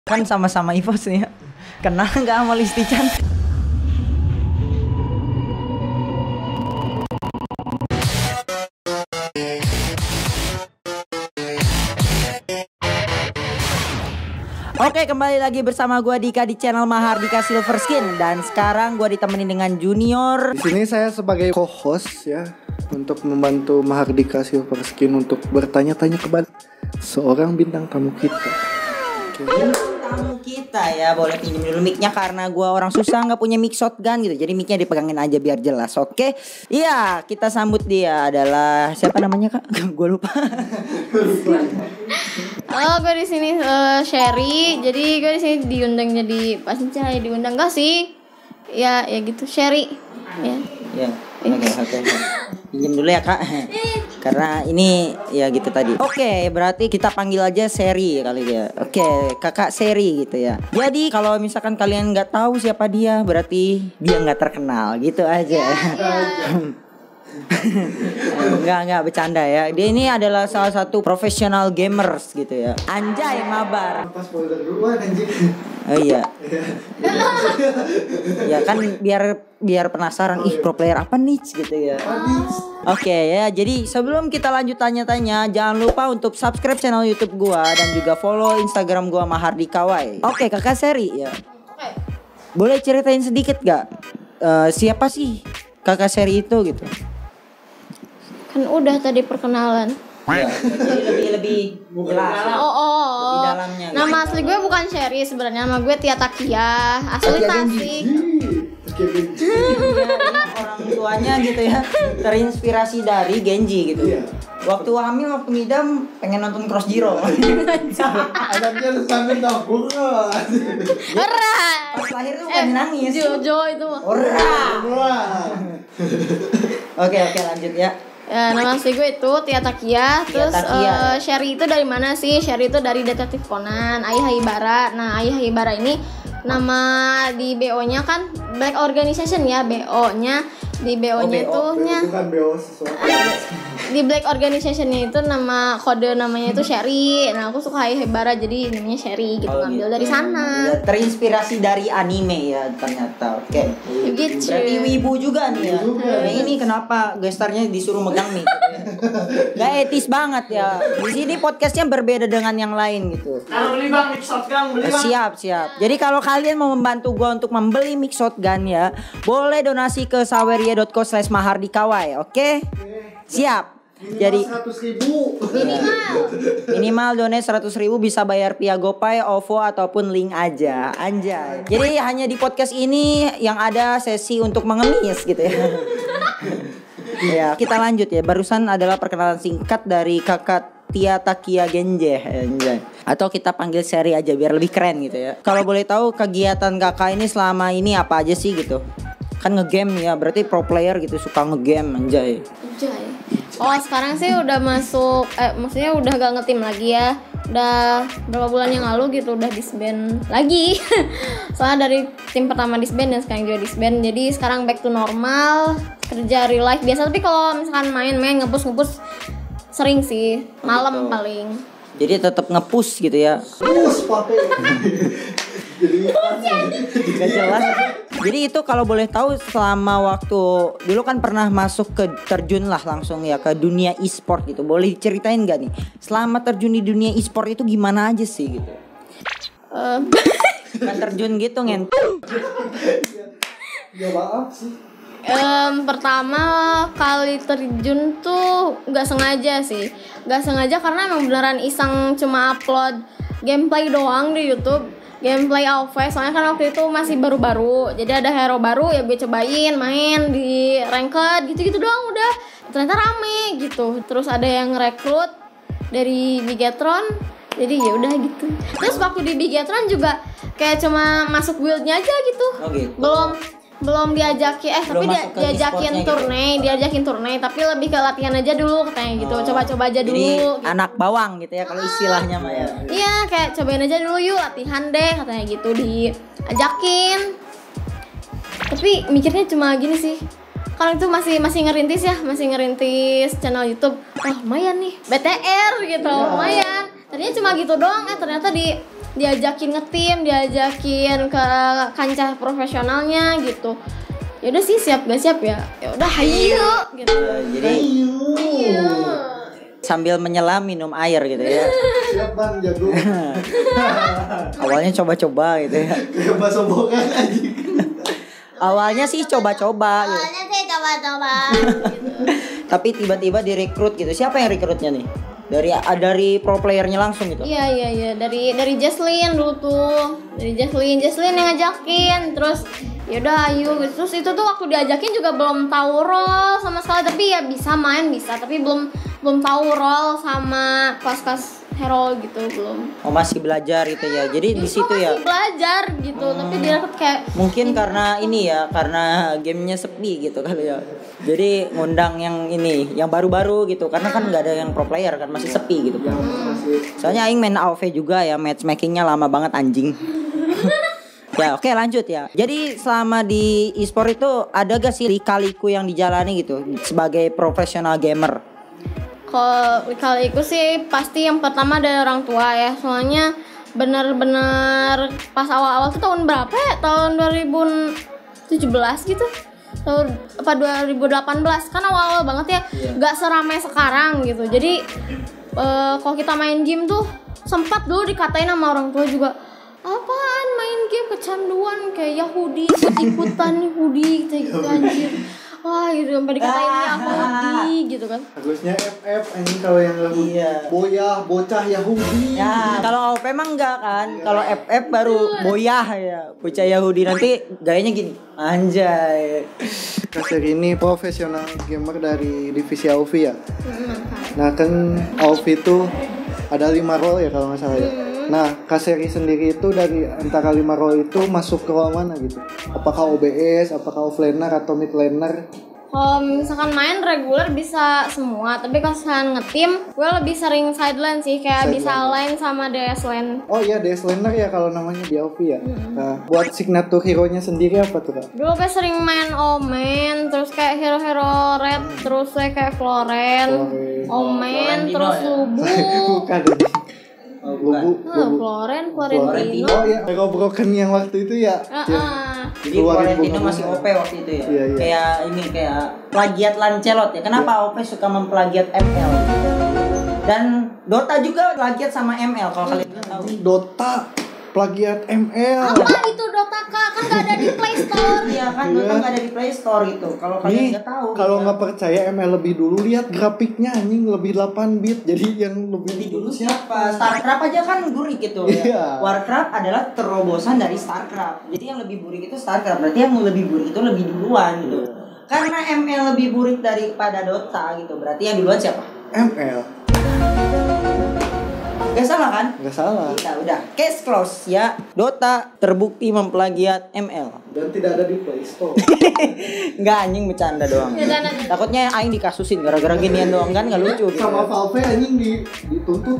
Kan sama-sama EVOS ya. Kenal nggak sama Listi Chan? Oke, kembali lagi bersama gue Dika di channel Mahardika Silver Skin. Dan sekarang gue ditemenin dengan Junior. Di sini saya sebagai co-host ya, untuk membantu Mahardika Silver Skin untuk bertanya-tanya kepada seorang bintang tamu kita. Tamu kita ya, boleh pinjam dulu mic-nya karena gue orang susah nggak punya mic shotgun gitu. Jadi mic-nya dipegangin aja biar jelas. Oke. Iya, kita sambut dia adalah siapa namanya, Kak? Gue lupa. Halo, gue di sini Sherry. Jadi gue di sini diundang jadi pasti diundang gak sih? Ya gitu Sherry. Ya. Ya. Oke. Pinjam dulu ya, Kak. Karena ini ya gitu tadi. Oke, berarti kita panggil aja Sherry kali ya. Oke, Kakak Sherry gitu ya. Jadi kalau misalkan kalian nggak tahu siapa dia, berarti dia nggak terkenal gitu aja. Enggak bercanda ya. Dia ini adalah salah satu profesional gamers gitu ya. Anjay, mabar. Oh iya. Ya kan biar penasaran, ih pro player apa nih gitu ya. Oke ya, jadi sebelum kita lanjut tanya-tanya, jangan lupa untuk subscribe channel YouTube gua dan juga follow Instagram gua Mahardika Y. Oke, Kakak Sherry ya. Boleh ceritain sedikit gak siapa sih Kakak Sherry itu gitu? Kan udah tadi perkenalan. Ya, jadi lebih jelas. Oh. Lebih dalamnya. Gitu. Nama asli gue bukan Sherry sebenarnya, nama gue Tia Takia. Asli Tasik. Orang tuanya gitu ya terinspirasi dari Genji gitu. Waktu hamil, waktu ngidam pengen nonton Cross Zero. Anaknya sambil dapur. Ora. Pas lahir tuh bukan nangis. Jojo itu. Ora. Oke, lanjut ya. Ya, nama asli gue itu Tia Takia. Terus Sherry itu dari mana sih? Sherry itu dari Detektif Conan, Ayah Haibara. Nah, Ayah Haibara ini nama di BO-nya kan Black Organization ya, BO-nya. Di BO-nya itu bukan BO sesuatu. Di Black Organization-nya itu kode namanya itu Sherry. Nah, aku suka Ayah Haibara jadi namanya Sherry gitu, ngambil dari sana. Ya, terinspirasi dari anime ya ternyata. Oke. Gitu. Berarti wibu juga nih ya. Nah, ini kenapa gestarnya disuruh megang mic? Gak etis banget ya. Di sini podcastnya berbeda dengan yang lain gitu. Nah, beli bang mic shotgun, beli bang. Siap. Jadi kalau kalian mau membantu gua untuk membeli mic shotgun ya, boleh donasi ke saweria.co/mahardikawai, oke? Siap. Jadi 100.000 minimal donate 100.000 bisa bayar via GoPay, OVO ataupun link aja. Anjay. Jadi hanya di podcast ini yang ada sesi untuk mengemis gitu ya. Ya, kita lanjut ya. Barusan adalah perkenalan singkat dari Kakak Tia Takia Genje. Anjay. Atau kita panggil Sherry aja biar lebih keren gitu ya. Kalau boleh tahu kegiatan Kakak ini selama ini apa aja sih gitu? Kan ngegame ya, berarti pro player gitu, suka ngegame anjay. Oh, sekarang sih udah masuk maksudnya udah gak ngetim lagi ya. Udah berapa bulan yang lalu gitu udah disband lagi. Soalnya dari tim pertama disband dan sekarang juga disband. Jadi sekarang back to normal, kerja real life biasa. Tapi kalau misalkan main ngepush sering sih, malam gitu. paling. Jadi tetap nge-push gitu ya. Gak jelas. Jadi itu kalau boleh tahu selama waktu dulu kan pernah masuk ke terjun lah langsung ya ke dunia e-sport gitu. Boleh ceritain gak nih selama terjun di dunia e-sport itu gimana aja sih gitu? Kan terjun gitu ngen. Ya maaf sih. Pertama kali terjun tuh nggak sengaja karena emang beneran iseng cuma upload gameplay doang di YouTube, gameplay AoV. Soalnya kan waktu itu masih baru-baru, jadi ada hero baru ya gue cobain main di ranked gitu doang udah. Ternyata rame gitu, terus ada yang rekrut dari Bigetron, jadi ya udah gitu. Terus waktu di Bigetron juga kayak cuma masuk guildnya aja gitu, belum diajakin tapi diajakin turnamen, tapi lebih ke latihan aja dulu katanya gitu. Coba-coba aja dulu. Jadi gitu. anak bawang gitu ya kalau istilahnya mah ya. Iya, kayak cobain aja dulu yuk, latihan deh katanya gitu, diajakin. Tapi mikirnya cuma gini sih. Kalau itu masih ngerintis channel YouTube. Wah, lumayan nih. BTR gitu, lumayan. Tadinya cuma gitu doang, ternyata diajakin ngetim, diajakin ke kancah profesionalnya gitu. Ya udah sih, siap gak siap ya udah ayo gitu. Jadi sambil menyelam minum air gitu ya. Siap bang, jago. Awalnya coba-coba gitu ya. Kayak bakso bokan anjing. Awalnya sih coba-coba gitu. Awalnya sih coba-coba gitu. Tapi tiba-tiba direkrut gitu. Siapa yang rekrutnya nih? Dari pro playernya langsung gitu. Iya dari Jesslyn dulu tuh. Dari Jesslyn yang ngajakin. Terus yaudah ayo gitu. Terus itu tuh waktu diajakin juga belum tahu role sama sekali, tapi ya bisa main bisa, tapi belum tahu role sama kelas hero gitu, belum. Oh, masih belajar gitu ya. Jadi di situ ya. Masih belajar gitu, tapi dia kayak mungkin karena ini ya, karena gamenya sepi gitu kali ya. Jadi ngundang yang ini, yang baru-baru gitu, karena kan nggak ada yang pro player kan, masih sepi gitu. Soalnya aing main AoV juga ya, matchmakingnya lama banget anjing. Ya oke, lanjut ya. Jadi selama di e-sport itu ada gak sih lika-liku yang dijalani gitu sebagai profesional gamer? kalau lika-liku sih pasti yang pertama dari orang tua ya, soalnya benar-benar pas awal-awal tuh tahun berapa ya, tahun 2017 gitu, tahun apa 2018 kan awal-awal banget ya, gak seramai sekarang gitu. Jadi kalau kita main game tuh sempat dulu dikatain sama orang tua juga, apaan main game kecanduan kayak Yahudi, ikut-ikutan Yahudi gitu anjir. Wah gitu, sampai dikatain Yahudi gitu kan. Bagusnya FF anjing kalau yang Yahudi. Boyah, bocah Yahudi. Ya, kalau AoV emang enggak kan. Kalau FF baru boyah ya. Bocah Yahudi nanti gayanya gini. Anjay. Kasir ini profesional gamer dari divisi AoV ya. Nah kan AoV itu ada 5 role ya kalau nggak salah ya. Nah, Kaseri sendiri itu dari antara 5 role itu masuk ke role mana gitu? Apakah OBS, apakah offlaner atau mid laner? Kalau misalkan main reguler bisa semua, tapi kalau misalkan ngetim, gue lebih sering sideline sih, kayak bisa line sama DS lane. Oh iya, DS laner ya kalau namanya di AoV ya. Nah, buat signature hero-nya sendiri apa tuh, Kak? Dulu gue sering main Omen, terus kayak hero-hero red, terus kayak Floren, Omen, terus Lubu. Bukan. Floren, Florentino. Oh iya, Hero Broken yang waktu itu ya. Jadi Florentino masih OP waktu itu ya. Iya. Kayak ini, kayak plagiat Lancelot ya. Kenapa OP suka memplagiat ML? Dan Dota juga plagiat sama ML kalau kalian tahu. Dota plagiat ML. Apa itu Dota Kak? Kan gak ada di Play Store. Iya kan, Dota nggak ada di Play Store gitu. Kalau kalian nggak tahu. Kalau gitu. nggak percaya ML lebih dulu, lihat grafiknya anjing lebih 8 bit. Jadi yang lebih dulu siapa? Starcraft aja kan gurih gitu ya. Iya. Warcraft adalah terobosan dari Starcraft. Jadi yang lebih burik itu Starcraft. Berarti yang lebih burik itu lebih duluan gitu. Karena ML lebih burik daripada Dota gitu. Berarti yang duluan siapa? ML. Gak salah kan? Nggak salah. Kita udah case close ya. Dota terbukti memplagiat ML. Dan tidak ada di Play Store. Enggak, anjing bercanda doang. Takutnya aing dikasusin gara-gara ginian doang kan, nggak lucu gitu. Sama Valve anjing dituntut.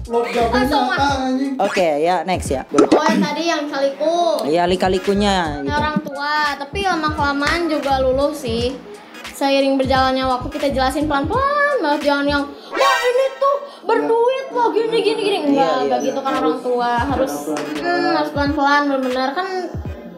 Log gaben nyata anjing. Oke ya, next ya. Oh yang tadi yang kaliku. Iya, lika-likunya gitu. Orang tua, tapi lama-kelamaan juga lulus sih. Seiring berjalannya waktu kita jelasin pelan-pelan banget, jangan yang wah ini tuh berduit loh gini. Enggak gitu kan orang tua, harus pelan-pelan benar-benar kan.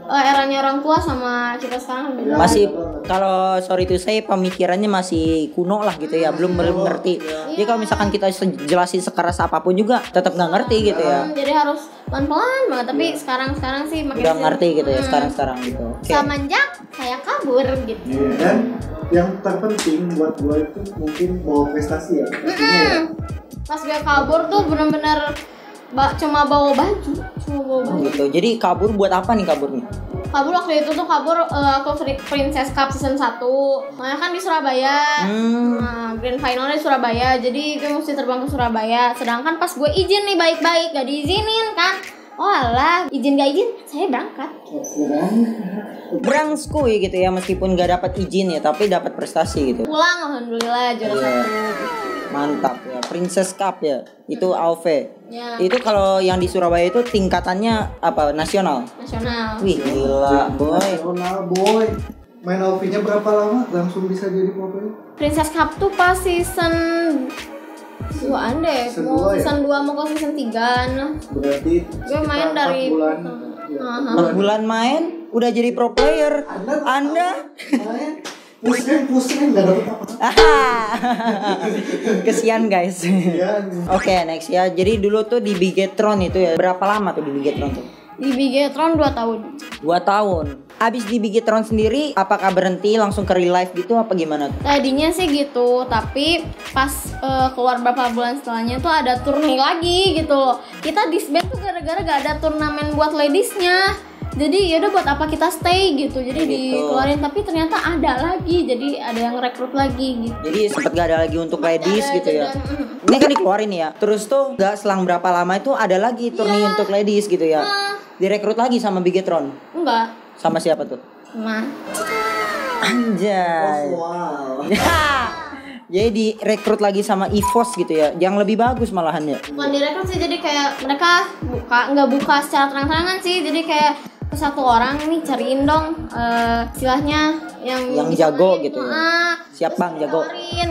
Eranya orang tua sama kita sekarang beda. Masih kalau sorry to say pemikirannya masih kuno lah gitu ya, belum ngerti. Jadi kalau misalkan kita jelasin sekeras apapun juga tetap nggak ngerti gitu ya. Jadi harus pelan-pelan banget, tapi sekarang sih makin udah ngerti gitu ya sekarang gitu. Semenjak saya kabur gitu. Dan yang terpenting buat gue itu mungkin bawa prestasi ya. Pas gue kabur tuh benar-benar cuma bawa baju. Gitu. Jadi kabur buat apa nih kaburnya? Kabur waktu itu tuh aku Princess Cup season 1. Makanya kan di Surabaya. Nah, grand finalnya di Surabaya. Jadi gue mesti terbang ke Surabaya. Sedangkan pas gue izin nih baik-baik gak diizinin kan. Oh alah, izin gak izin, saya berangkat. Berangskui gitu ya, meskipun gak dapat izin ya, tapi dapat prestasi gitu. Pulang alhamdulillah juara 1. Mantap ya, Princess Cup ya. Itu AoV. Ya. Itu kalau yang di Surabaya itu tingkatannya apa? Nasional. Wih, gila, boy. Nasional boy. Main AoV-nya berapa lama langsung bisa jadi pro player? Princess Cup tuh pas season 2 2-an deh. Season Mau 2 ya? season 2 mau ke season 3 nah. Berarti Gue main sekitar dari 4 bulan. Ya, 4 bulan main udah jadi pro player. Anda pusing nggak dapet apa-apa. kesian guys. Iya. Oke, next ya. Jadi dulu tuh di Bigetron itu ya. Berapa lama tuh di Bigetron tuh? Di Bigetron 2 tahun. 2 tahun. Abis di Bigetron sendiri, apakah berhenti langsung ke real life gitu apa gimana tuh? Tadinya sih gitu, tapi pas keluar beberapa bulan setelahnya tuh ada turni lagi gitu loh. Kita disband tuh gara-gara gak ada turnamen buat ladiesnya. Jadi yaudah buat apa kita stay gitu. Jadi dikeluarin, tapi ternyata ada lagi. Jadi ada yang rekrut lagi gitu. Jadi sempet gak ada lagi untuk ladies Ada, gitu ya. dan- Ini kan dikeluarin ya. Terus tuh gak selang berapa lama itu ada lagi turni untuk ladies gitu ya. Direkrut lagi sama Bigetron. Enggak. Sama siapa tuh? Nah, Anjay. Wow. Jadi direkrut lagi sama EVOS gitu ya. Yang lebih bagus malahan ya. bukan direkrut sih, jadi kayak mereka nggak buka secara terang-terangan sih. Jadi kayak ke satu orang nih cariin dong istilahnya yang bisa jago main. gitu ya. Siap Terus bang jago.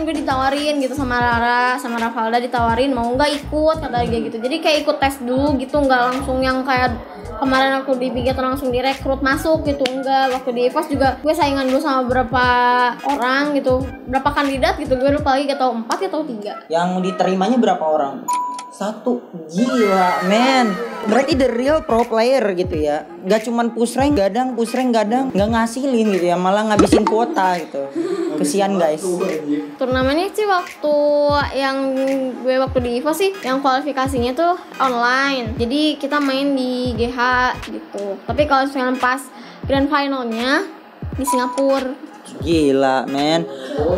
gue ditawarin gitu sama Rara, sama Ravalda ditawarin mau nggak ikut kata dia gitu. Jadi kayak ikut tes dulu gitu, nggak langsung yang kayak kemarin aku di Bigetron langsung direkrut masuk gitu, enggak. Waktu di EVOS juga gue saingan dulu sama beberapa orang gitu, berapa kandidat gitu, gue lupa lagi, gak tau 4 atau 3. Yang diterimanya berapa orang? 1. Gila men. Berarti the real pro player gitu ya. Gak cuman push rank gadang gak ngasilin gitu ya, malah ngabisin kuota gitu. Kesian guys. Turnamennya sih waktu yang gue waktu di EVOS sih, yang kualifikasinya tuh online. Jadi kita main di GH gitu. Tapi kalau misalnya pas grand finalnya di Singapura. Gila men.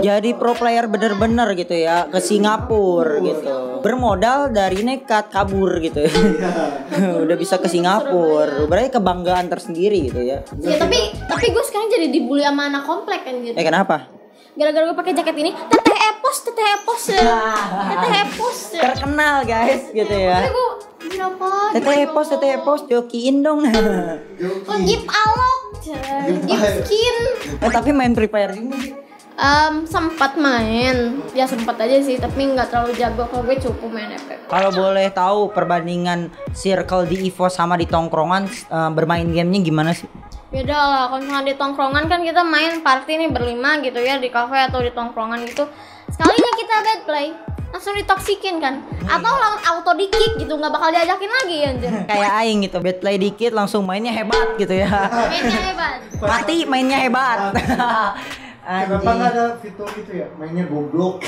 Jadi pro player bener-bener gitu ya, ke Singapura gitu. Bermodal dari nekat kabur gitu ya. Udah bisa ke Singapura. Berarti kebanggaan tersendiri gitu ya. Ya tapi gue sekarang jadi dibully sama anak komplek kan gitu. Kenapa? Gara-gara gue pakai jaket ini, teteh epos Terkenal guys gitu ya. Tapi gue berapa? Teteh epos jokiin dong. Oh, Gip alok, Gip skin. Tapi main Free Fire juga sih. Sempat main, ya sempat aja sih, tapi nggak terlalu jago. Kalau gue cukup main FF. Kalau boleh tahu perbandingan circle di EVOS sama di tongkrongan bermain gamenya gimana sih? Beda lah, kalau misalnya di tongkrongan kan kita main party nih berlima gitu ya, di cafe atau di tongkrongan gitu. Sekalinya kita bad play, langsung ditoksikin kan, atau auto di kick gitu, nggak bakal diajakin lagi anjir. Kayak aing gitu, bad play dikit langsung mainnya hebat gitu ya. Mainnya hebat. Mati mainnya hebat. Kenapa Anjing. nggak ada fitur gitu ya? Mainnya goblok.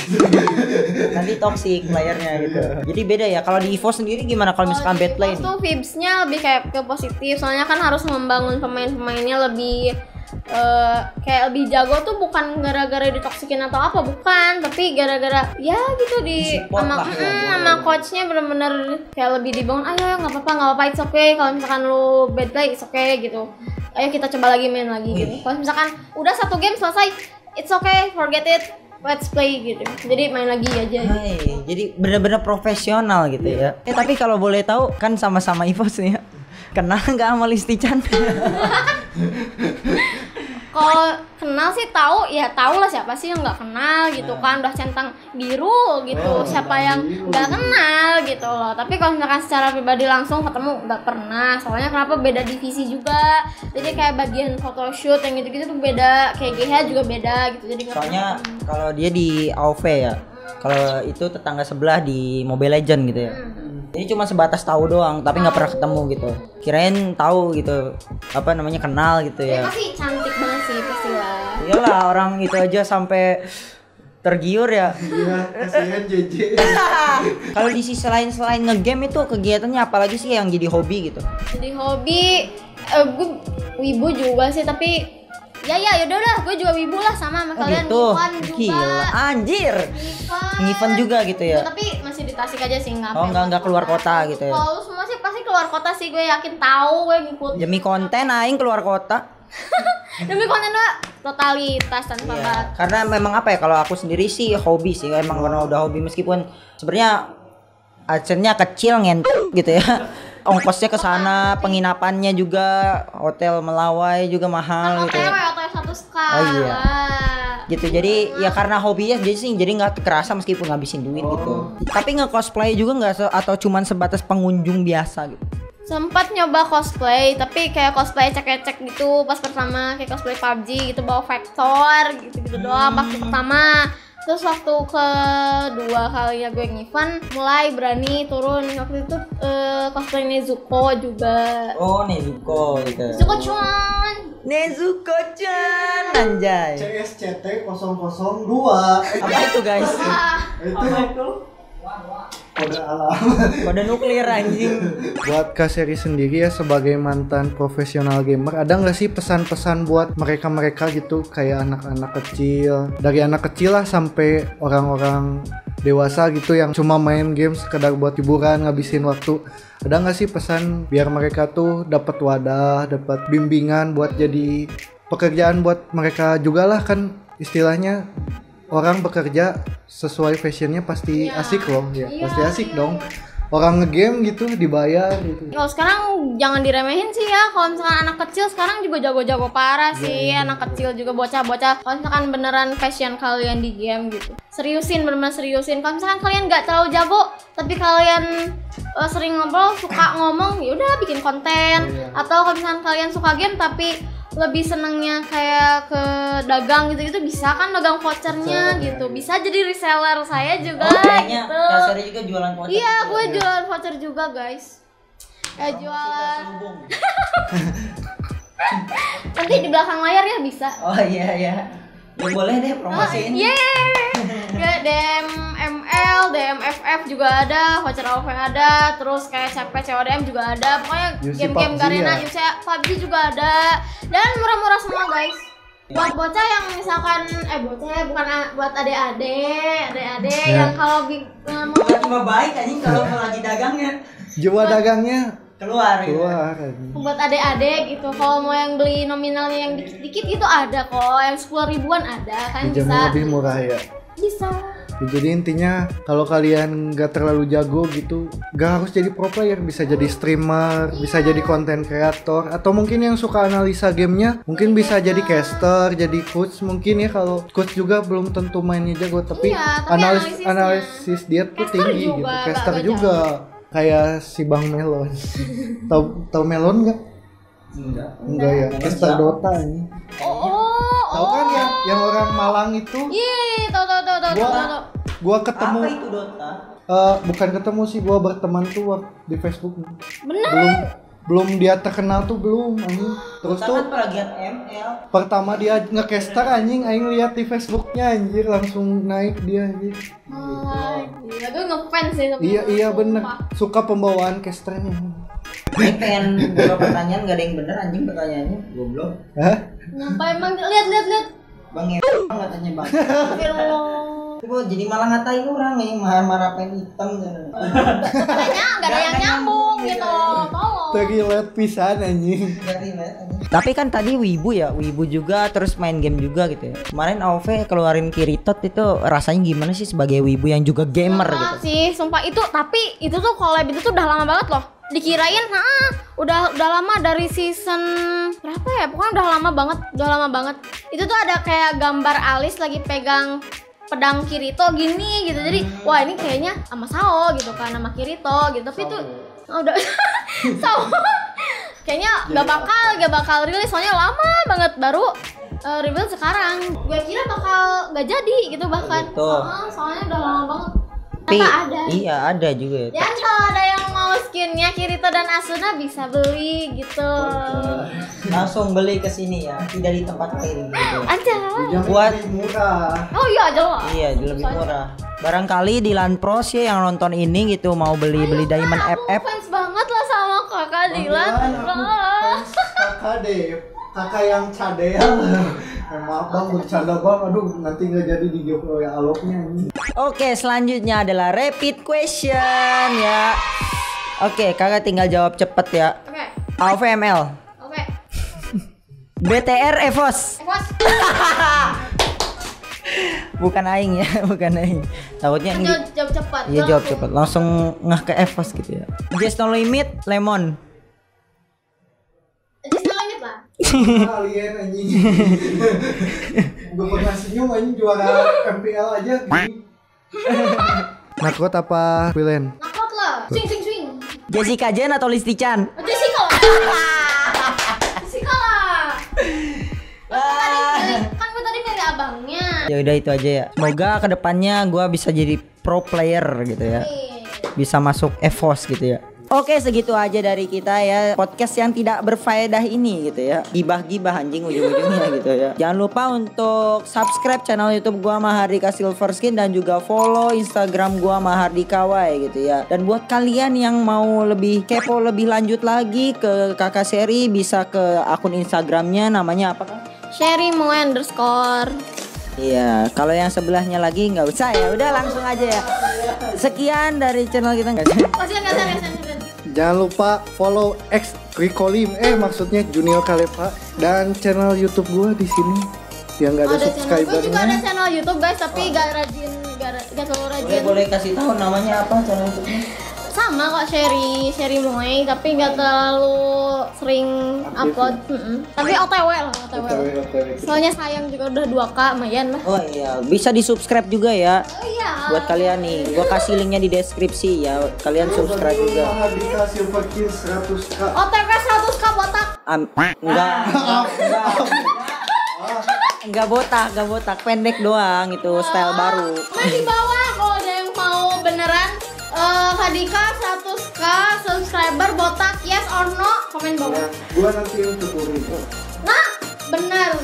Nanti toxic playernya gitu. Jadi beda ya. Kalau di EVOS sendiri gimana kalau misalkan bad play? Tuh vibes-nya lebih kayak ke positif, soalnya kan harus membangun pemain-pemainnya lebih kayak lebih jago tuh bukan gara-gara ditoksikin atau apa, bukan, tapi gara-gara ya gitu Support lah ya. sama coachnya bener-bener kayak lebih dibangun. Ayo nggak apa-apa, it's okay. Kalau misalkan lu bad play, it's okay gitu. Ayo kita coba lagi main lagi gitu. Kalau misalkan udah satu game selesai, it's okay, forget it, let's play gitu. Jadi main lagi aja. Hai, jadi bener-bener profesional gitu ya. Tapi kalau boleh tahu kan sama-sama EVOS nih ya. Kenal nggak sama Listi Chan? Kalau kenal sih tahu lah, siapa sih yang nggak kenal gitu kan, udah centang biru gitu. Siapa yang nggak kenal gitu loh. Tapi kalau misalkan secara pribadi langsung ketemu nggak pernah, soalnya kenapa, beda divisi juga. Jadi kayak bagian photoshoot yang gitu-gitu tuh beda, kayak GH juga beda gitu. Jadi nggak Soalnya pernah. kalau dia di AoV ya. Kalau itu tetangga sebelah di Mobile Legend gitu ya. Jadi cuma sebatas tahu doang, tapi nggak pernah ketemu gitu. Kirain tahu gitu, apa namanya, kenal gitu Ya ya. pasti cantik banget sih pastilah. Iyalah, orang itu aja sampai tergiur ya. Iya, kasihan JJ. Kalau di sisi lain selain ngegame itu kegiatannya apalagi sih yang jadi hobi gitu? Jadi hobi, gue wibu juga sih, tapi ya udah, gue juga wibu lah sama kalian. Gitu. Ngivan juga. Gila, anjir. Ngivan juga gitu ya. Tapi masih di Tasik aja sih, nggak. Oh, nggak keluar kota gitu ya. Kalau lu semua sih pasti keluar kota sih, gue yakin tahu, gue ngikut. Demi konten aing keluar kota. Demi konten gue totalitas tanpa Iya, batas. karena memang apa ya, kalau aku sendiri sih hobi sih, emang karena udah hobi, meskipun sebenarnya adsense-nya kecil ngentot gitu ya. Ongkosnya ke sana, penginapannya juga, hotel Melawai juga mahal gitu ya. OTW satu sekali. Oh, iya. gitu. Jadi ya karena hobinya jadi sih jadi nggak kerasa meskipun ngabisin duit gitu. Tapi nge-cosplay juga nggak atau cuman sebatas pengunjung biasa gitu. Sempat nyoba cosplay, tapi kayak cosplay ecek-ecek gitu pas pertama, kayak cosplay PUBG gitu, bawa Vector gitu-gitu doang pas pertama. Terus waktu kedua kalinya gue ngevent mulai berani turun. Waktu itu cosplay Nezuko juga. Oh, Nezuko gitu. Nezuko-chan. Nezuko-chan anjay. CSCT 002. Apa itu guys? Itu kode alam. Kode nuklir anjing. Buat Kak Seri sendiri ya sebagai mantan profesional gamer, ada nggak sih pesan-pesan buat mereka-mereka gitu kayak anak-anak kecil, dari anak kecil lah sampai orang-orang dewasa gitu yang cuma main game sekedar buat hiburan ngabisin waktu. Ada nggak sih pesan biar mereka tuh dapat wadah, dapat bimbingan buat jadi pekerjaan buat mereka juga lah, kan istilahnya orang bekerja sesuai fashionnya pasti asik loh ya, pasti asik dong. Orang ngegame gitu dibayar gitu. Kalau sekarang jangan diremehin sih ya. Kalau misalkan anak kecil sekarang juga jago-jago parah sih. Anak kecil juga bocah-bocah. Kalau misalkan beneran passion kalian di game gitu, seriusin, bener-bener seriusin. Kalau misalkan kalian nggak terlalu jago, tapi kalian sering ngobrol, suka ngomong, ya udah bikin konten. Atau kalau misalkan kalian suka game tapi lebih senengnya kayak ke dagang gitu-gitu, bisa kan dagang vouchernya gitu, bisa jadi reseller saya juga gitu. Kasarnya juga jualan voucher. Iya, gue jualan voucher juga guys. Jualan. Nanti di belakang layar ya bisa. Oh iya. Ya boleh deh promosiin. Ya DM ML, DM FF juga ada, voucher AOV ada, terus kayak CP CODM juga ada. Pokoknya game-game Garena, UC PUBG juga ada. Dan murah-murah semua guys. Buat bocah yang misalkan bukan buat adik-adik yang kalau mau Cuma baik anjing kalau lagi dagangnya. Jiwa dagangnya keluar. Buat adik-adik gitu, kalau mau yang beli nominalnya yang dikit-dikit itu ada kok, yang 10 ribuan ada kan, bisa lebih murah ya. Bisa. Jadi intinya kalau kalian nggak terlalu jago gitu, nggak harus jadi pro player, bisa jadi streamer, bisa jadi content creator, atau mungkin yang suka analisa gamenya, mungkin bisa jadi caster, jadi coach mungkin ya. Kalau coach juga belum tentu mainnya jago, tapi, analisis dia tuh caster tinggi juga, gitu. Caster juga kayak si Bang Melon. Tahu Melon nggak? Enggak ya. Caster Dota ini. Tahu kan yang orang Malang itu? Iya, tahu. Gua ketemu. Apa itu Dota? Bukan ketemu sih, gua berteman tuh di Facebook. Bener. Belum dia terkenal tuh belum anjing. Terus tuh pelagiat ML. pertama dia nge-caster anjing, aing lihat di Facebooknya anjir langsung naik dia anjir. Gila, gue ngefans sih sama Iya bener. Suka pembawaan casternya. Ini pengen dua pertanyaan gak ada yang bener anjing pertanyaannya. Goblok. Hah? Ngapa emang lihat. Bang katanya bang. Astagfirullah. Gue jadi malah ngatain orang nih, marah-marah pengen hitam gitu. Katanya enggak ada yang nyambung gitu. Tolong. Terlihat pisan anjing. Tapi kan tadi wibu juga terus main game juga gitu ya. Kemarin AOV keluarin Kiritot itu rasanya gimana sih sebagai wibu yang juga gamer gitu? Sih, sumpah itu, tapi itu tuh collab itu tuh udah lama banget loh. Dikirain udah lama dari season berapa ya? Pokoknya udah lama banget. Itu tuh ada kayak gambar Alice lagi pegang pedang Kirito gini gitu. Jadi wah ini kayaknya sama Sao gitu kan, sama Kirito gitu. Tapi itu udah Sao kayaknya gak bakal rilis, soalnya lama banget, baru reveal sekarang. Gue kira bakal gak jadi gitu bahkan. Soalnya udah lama banget. Tapi ada. Iya ada juga ya. Dan kalau ada yang mau skinnya Kirito dan Asuna bisa beli gitu. Langsung beli ke sini ya, tidak di tempat lain gitu. Aja. Buat murah. Oh iya jelas. Iya, lebih murah. Barangkali di Lanpros ya yang nonton ini gitu mau beli Diamond FF. Fans banget lah sama kakak Dilan. Kakak yang cadel. Maaf bang, bercanda bang. Aduh, nanti nggak jadi di giveaway aloknya ini. Oke, selanjutnya adalah rapid question ya. Oke, kakak tinggal jawab cepet ya. Oke. AOV ML. Oke. BTR Evos. Bukan aing ya, bukan aing. Takutnya ini. Jawab cepat. Iya, jawab cepat. Langsung ngeh ke Evos gitu ya. Just No Limit, Lemon. Just No Limit lah. Alien anjing. Gue pernah senyum anjing juara MPL aja. Nakut apa Wilen? Nakut lah. Swing. Jessica Jen atau Listi Chan? Jessica lah. Jessica lah. Kan gue tadi milih abangnya. Ya udah itu aja ya. Semoga kedepannya gue bisa jadi pro player gitu ya. Bisa masuk EVOS gitu ya. Oke, segitu aja dari kita ya. Podcast yang tidak berfaedah ini gitu ya. Gibah-gibah anjing ujung-ujungnya gitu ya. Jangan lupa untuk subscribe channel YouTube gua Mahardika Silverskin dan juga follow Instagram gua Mahardika Y gitu ya. Dan buat kalian yang mau lebih kepo lebih lanjut lagi ke Kakak Seri, bisa ke akun Instagramnya, namanya apa kan? Sherry_. Iya, kalau yang sebelahnya lagi nggak usah ya. Udah langsung aja ya. Sekian dari channel kita nggak sih? Jangan lupa follow X Rikolim, maksudnya Junior Kalepa, dan channel YouTube gua di sini yang nggak ada subscribernya. Gue juga ada channel YouTube guys, tapi gak terlalu rajin. Boleh kasih tahu namanya apa channel YouTube-nya? Sama kok Sherry Moe, tapi nggak terlalu sering upload. Tapi OTW lah, OTW. Soalnya sayang juga udah 2K, lumayan lah. Oh iya, bisa di subscribe juga ya. Oh iya. Buat kalian nih, gua kasih linknya di deskripsi ya. Kalian subscribe juga. Mahardika Silverkin 100k. OTW 100K botak. Enggak botak, pendek doang itu style baru. Komen di bawah kalau ada yang mau beneran Hadika 100k subscriber botak, yes or no, komen bawah. Gua nanti yang tuturin. Nah, bener.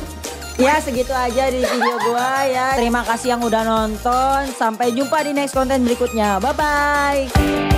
Ya segitu aja di video gua ya. Terima kasih yang udah nonton. Sampai jumpa di next konten berikutnya. Bye bye.